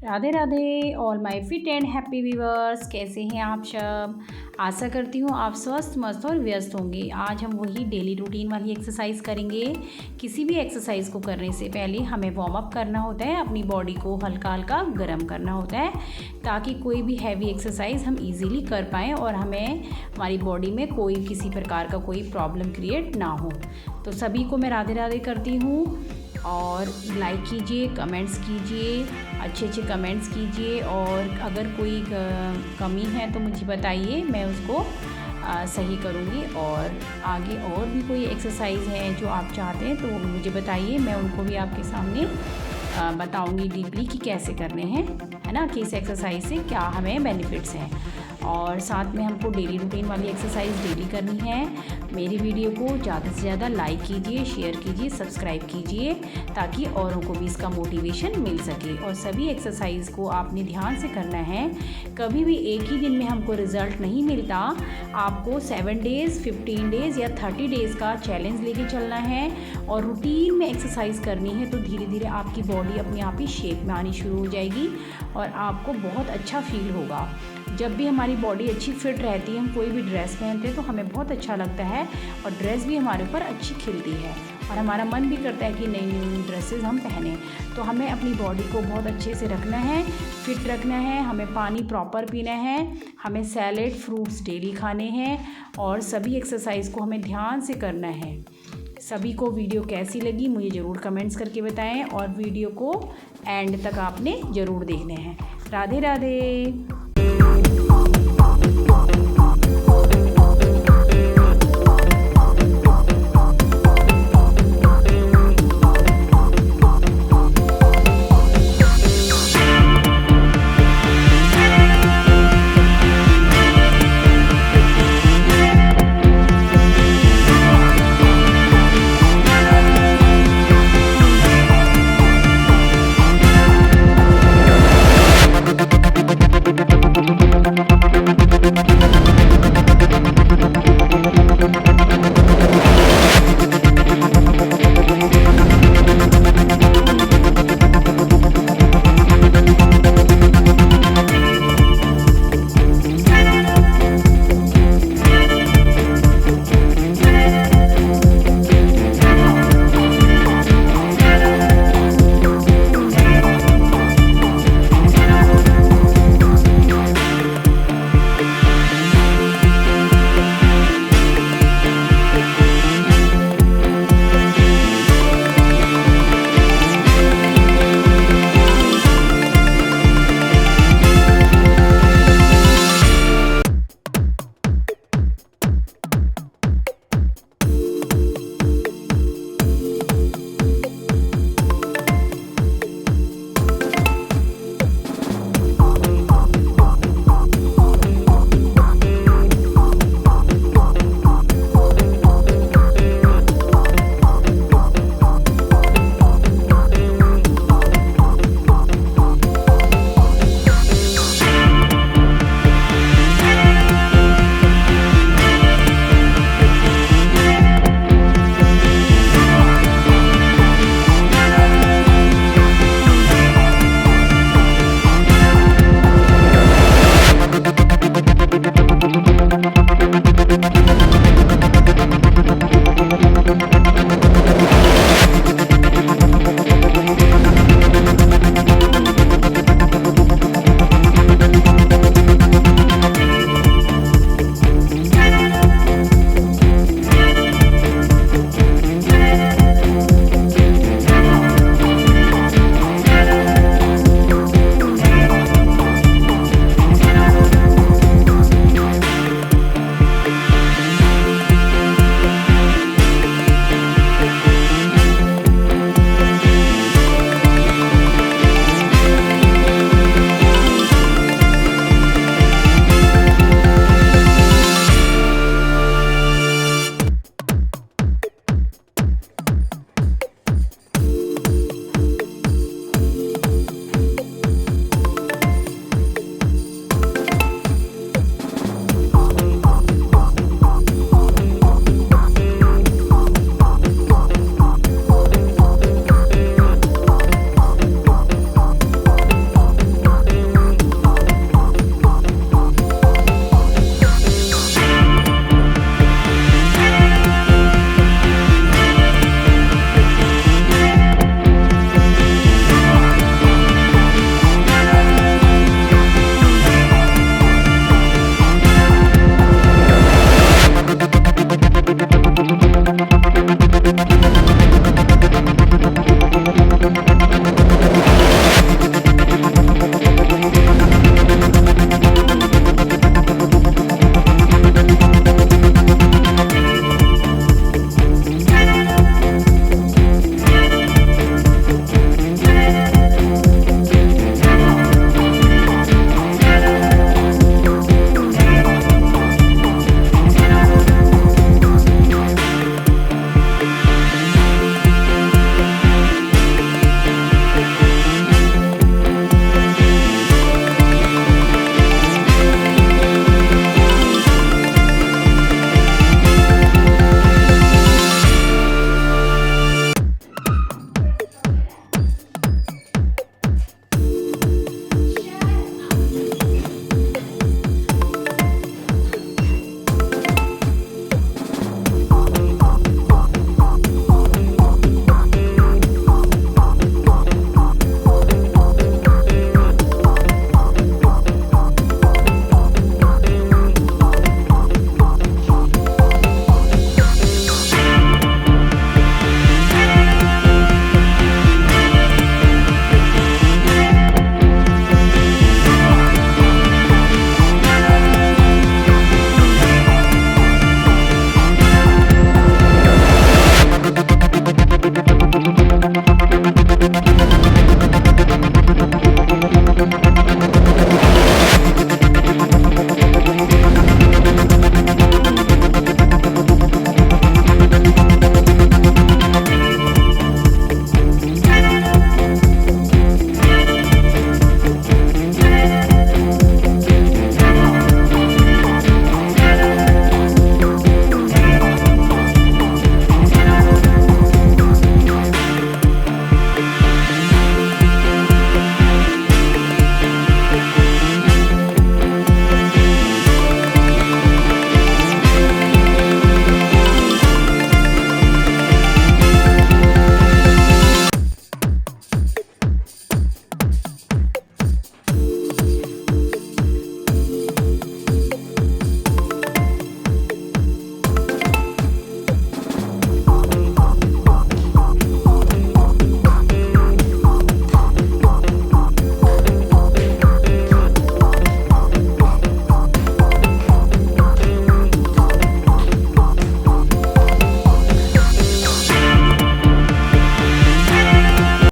Radhe Radhe all my fit and happy viewers, कैसे हैं आप सब। आशा करती हूँ आप स्वस्थ मस्त और व्यस्त होंगे। आज हम वही डेली रूटीन वाली एक्सरसाइज करेंगे। किसी भी एक्सरसाइज को करने से पहले हमें वार्म अप करना होता है, अपनी बॉडी को हल्का हल्का गर्म करना होता है ताकि कोई भी हैवी एक्सरसाइज हम इजीली कर पाएँ और हमें हमारी बॉडी में कोई किसी प्रकार का कोई प्रॉब्लम क्रिएट ना हो। तो सभी को मैं राधे राधे करती हूँ और लाइक कीजिए, कमेंट्स कीजिए, अच्छे अच्छे कमेंट्स कीजिए और अगर कोई कमी है तो मुझे बताइए, मैं उसको सही करूँगी। और आगे और भी कोई एक्सरसाइज है जो आप चाहते हैं तो वो मुझे बताइए, मैं उनको भी आपके सामने बताऊँगी डीपली कि कैसे करने हैं, है ना, कि इस एक्सरसाइज से क्या हमें बेनिफिट्स हैं। और साथ में हमको डेली रूटीन वाली एक्सरसाइज डेली करनी है। मेरी वीडियो को ज़्यादा से ज़्यादा लाइक कीजिए, शेयर कीजिए, सब्सक्राइब कीजिए ताकि औरों को भी इसका मोटिवेशन मिल सके। और सभी एक्सरसाइज को आपने ध्यान से करना है। कभी भी एक ही दिन में हमको रिज़ल्ट नहीं मिलता। आपको 7 डेज़, 15 डेज़ या 30 डेज़ का चैलेंज लेके चलना है और रूटीन में एक्सरसाइज करनी है। तो धीरे धीरे आपकी बॉडी अपने आप ही शेप में आनी शुरू हो जाएगी और आपको बहुत अच्छा फील होगा। जब भी हमारी बॉडी अच्छी फिट रहती है, हम कोई भी ड्रेस पहनते हैं तो हमें बहुत अच्छा लगता है और ड्रेस भी हमारे ऊपर अच्छी खिलती है और हमारा मन भी करता है कि नई नई ड्रेसेस हम पहने। तो हमें अपनी बॉडी को बहुत अच्छे से रखना है, फिट रखना है। हमें पानी प्रॉपर पीना है, हमें सैलेड फ्रूट्स डेली खाने हैं और सभी एक्सरसाइज को हमें ध्यान से करना है। सभी को वीडियो कैसी लगी मुझे ज़रूर कमेंट्स करके बताएं और वीडियो को एंड तक आपने ज़रूर देखने हैं। राधे राधे।